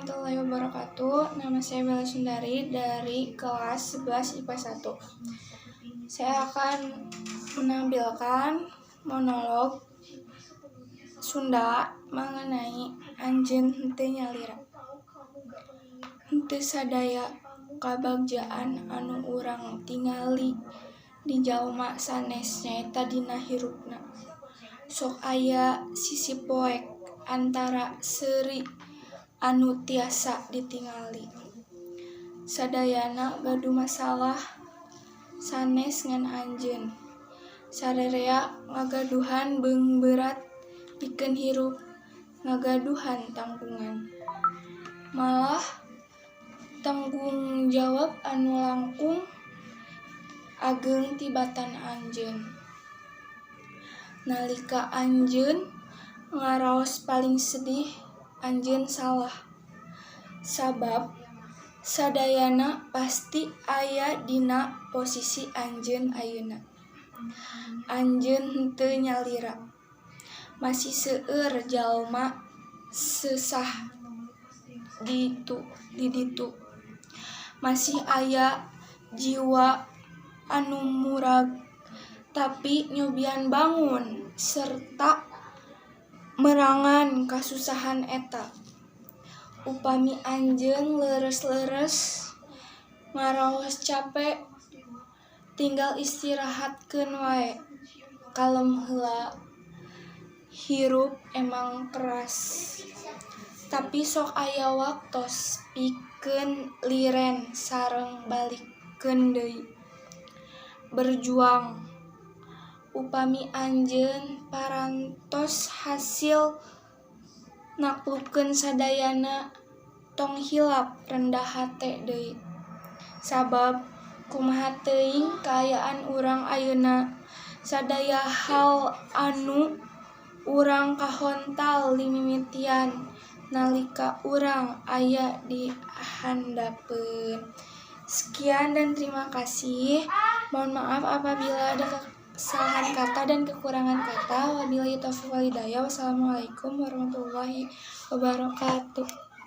warahmatullahi wabarakatuh. Nama saya Bella Sundari dari kelas 11 IPA 1. Saya akan menampilkan monolog Sunda mengenai anjeun henteu nyalira. Henteu sadaya kabagjaan anu urang tingali di jalma sanes nyaeta dina hirupna. Sok aya sisi poek antara seuri anu tiasa ditingali. Sadayana gaduh masalah sanes ngan anjeun. Sarerea ngagaduhan beung berat pikeun hirup ngagaduhan tanggungan. Malah tanggung jawab anu langkung ageng tibatan anjeun. Nalika anjeun ngaraos paling sedih, anjeun salah. Sabab sadayana pasti aya dina posisi anjeun ayeuna. Anjeun henteu nyalira. Masih seueur jalma seusah di ditu. Masih aya jiwa anu murag tapi nyobian bangun serta merangan kasusahan eta. Upami anjeun leres-leres ngaraos capek, tinggal istirahatkeun wae. Kalem heula. Hirup emang keras. Tapi sok aya waktos pikeun liren sareng balikeun deui. Berjuang. Upami anjeun parantos hasil naklukkeun sadayana, tong hilap rendah hate deui. Sabab kumaha teuing kaayaan urang ayeuna, sadaya hal anu urang kahontal dimimitian nalika urang aya di handapeun. Sekian dan terima kasih. Mohon maaf apabila ada kesalahan kata dan kekurangan kata. Wabillahi taufiq wal hidayah. Wassalamualaikum warahmatullahi wabarakatuh.